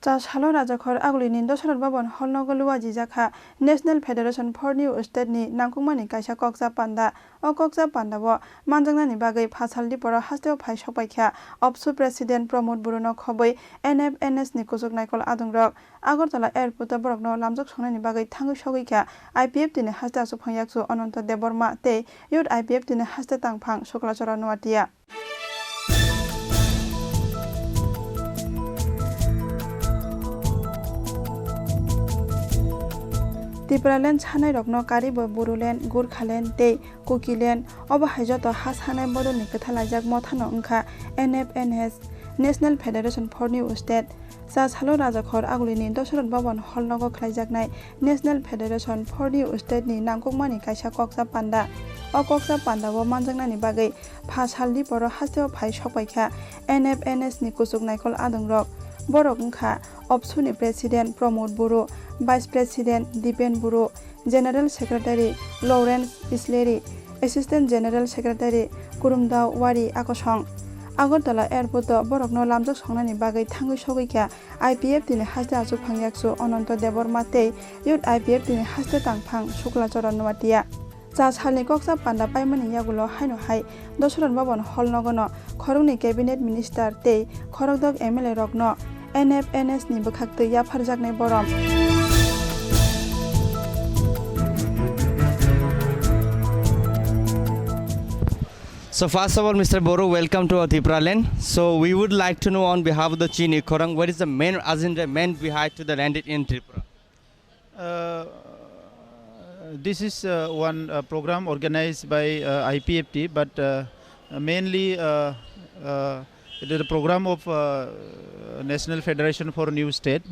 Chashalo Rajakhor Aguli Nindo Sharat Babon Holnogolua Jijaka National Federation for New State ni Nangkungmani Kaisa Koksa Panda O Koksa Panda bo Manjangnani Bagai Phasaldi Poro Hasteo Phai Sopaikha Opsu President Pramod Boronok Khoboi NFNS ni Kusuk Naikol Adungrok Agartala Airport Borokno Lamjok Songnani Bagai Thangu Sogaikha IPF tini Hasta Asuk Phangyaksu Ananta Deborma tei Youth IPF tini Hasta Tangphang Soklachora Nuatia Tipraland Hanai Rokno Karibo Buruland, Gurkhaland, Tei, Kukiland, Oba Hajoto Has Hanai Bodo Nikatalajak Mothano Unka, NFNS, National Federation for New State, Sas Halo Rajakhor Agulini, Dosharat Babon Holnogo Klaijaknai, National Federation for New State ni Nangkungmani Kaisa Koksa Panda, O Koksa Panda bo Manjangnani Bagai, Phasaldi Poro Hasteo Phai Sopaikha, NFNS ni Kusuk Naikol Adungrok, Borok Unka, Opsuni President Pramod Boro, Vice President Dipen Boro, General Secretary Lawrence Isleri, Assistant General Secretary Kurumdao Wari Akosong, Agartala Airport Borokno Lamjok Songnani Bagai Thangu Sogaikha IPF tini Hasta Asuk Phangyaksu Ananta Deborma tei Youth IPF tini Hasta Tangphang Soklachora Nuatia Chashali Koksa Panda Paimani Yagulo Haino Hai Dosharat Babon Holnogono Khorogni Cabinet Minister tei Khorogdok MLA Rokno NFNS ni Bukhaktui Yapharjaknai Borom So first of all, Mr. Boro, welcome to Tipraland. So we would like to know on behalf of the Chini Korang, what is the main agenda, main behind to the landed in Tripura? This is one program organized by IPFT, but mainly it is a program of National Federation for New State,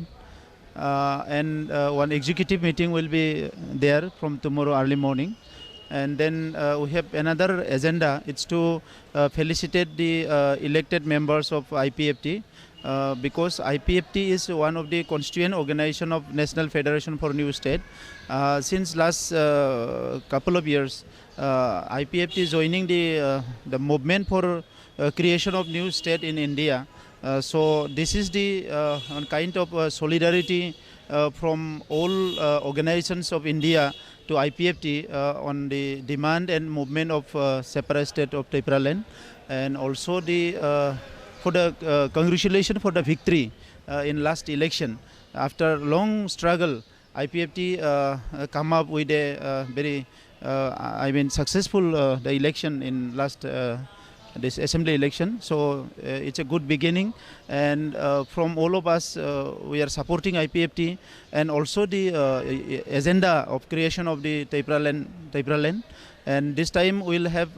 and one executive meeting will be there from tomorrow early morning. And then we have another agenda. It's to felicitate the elected members of IPFT because IPFT is one of the constituent organization of National Federation for New State. Since last couple of years, IPFT is joining the movement for creation of new state in India. So this is the kind of solidarity from all organizations of India to IPFT on the demand and movement of separate state of Tipraland, and also the for the congratulations for the victory in last election. After long struggle, IPFT come up with a very successful the election in last this assembly election. So it's a good beginning, and from all of us we are supporting IPFT and also the agenda of creation of the Tipraland. And this time we'll have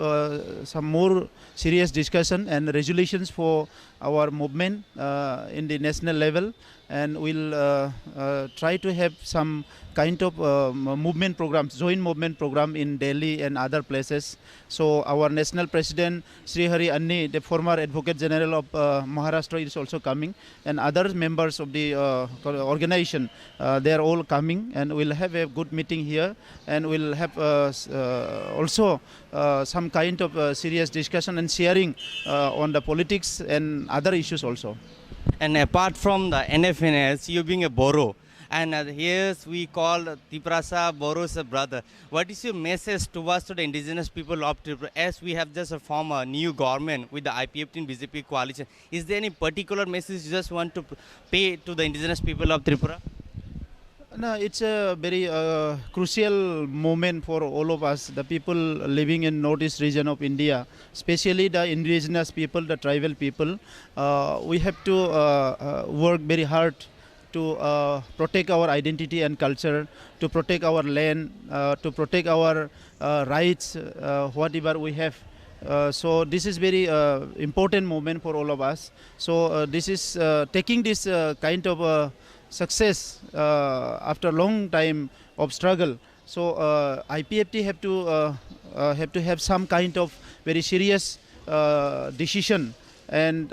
some more serious discussion and resolutions for our movement in the national level, and we'll try to have some kind of movement programs, joint movement program in Delhi and other places. So our national president Sri Hari Anni, the former Advocate General of Maharashtra, is also coming, and other members of the organization, they are all coming, and we'll have a good meeting here, and we'll have also some kind of serious discussion and sharing on the politics and other issues also. And apart from the NFNS, you being a Boro, and here we call Tiprasa Boro's brother. What is your message towards to the indigenous people of Tripura, as we have just formed a new government with the IPFT and BJP coalition? Is there any particular message you just want to pay to the indigenous people of Tripura? No, it's a very crucial moment for all of us, the people living in northeast region of India, especially the indigenous people, the tribal people. We have to work very hard to protect our identity and culture, to protect our land, to protect our rights, whatever we have. So this is very important moment for all of us. So this is taking this kind of success after a long time of struggle. So IPFT have to have some kind of very serious decision and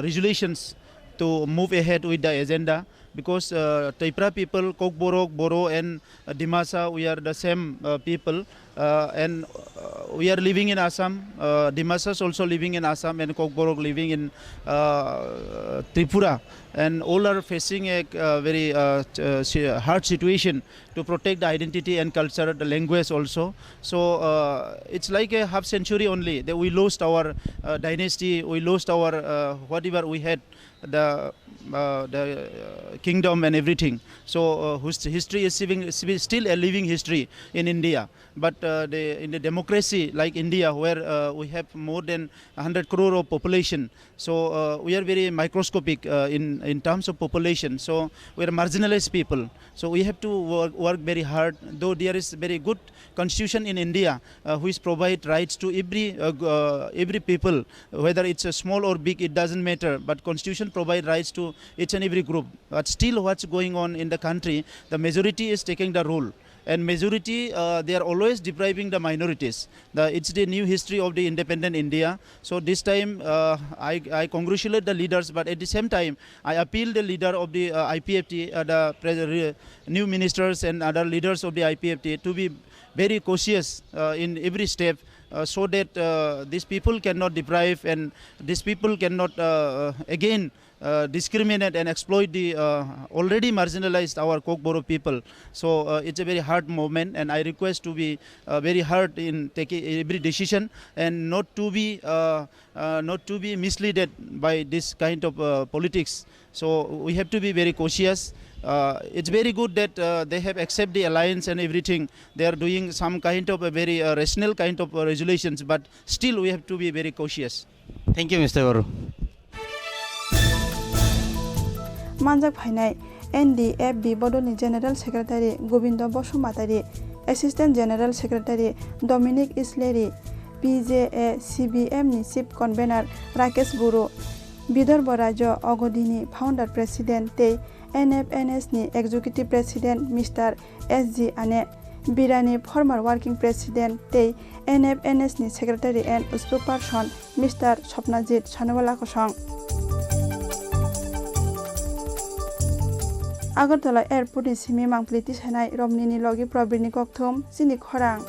resolutions to move ahead with the agenda, because Tripura people, Kokborok, Boro and Dimasa, we are the same people. and we are living in Assam. Dimasas also living in Assam, and Kokborok living in Tripura, and all are facing a very hard situation to protect the identity and culture, the language also. So it's like a half century only that we lost our dynasty, we lost our whatever we had, the kingdom and everything. So history is still a living history in India. But in the democracy like India, where we have more than 100 crore of population, so we are very microscopic in terms of population. So we are marginalized people. So we have to work very hard. Though there is very good constitution in India which provide rights to every people, whether it's a small or big, it doesn't matter. But constitution provide rights to each and every group. But still, what's going on in the country? The majority is taking the rule. And majority, they are always depriving the minorities. It's the new history of the independent India. So this time, I congratulate the leaders, but at the same time, I appeal the leader of the IPFT, the new ministers and other leaders of the IPFT to be very cautious in every step, so that these people cannot deprive, and these people cannot again discriminate and exploit the already marginalized our Kokboro people. So it's a very hard moment, and I request to be very hard in taking every decision, and not to be misled by this kind of politics. So we have to be very cautious. It's very good that they have accepted the alliance and everything. They are doing some kind of a very rational kind of resolutions, but still we have to be very cautious. Thank you, Mr. Guru. Manjak Phainai, NDFB Bodolni General Secretary Gobindo Bosumatarie, Assistant General Secretary Dominic Isleri, PJA CBM ni Chief Convener Rakesh Guru, Bidarbha Rajya Agodini Founder President Tei NFNS ni Executive President Mr. SG Ane, Birani former Working President Tei NFNS ni Secretary and Spokesperson Mr. Sopnajit Chanawala Kosong. Agartala Airport ni simi mangpliti sanai Romnini logi probirni kokthum sini khorang.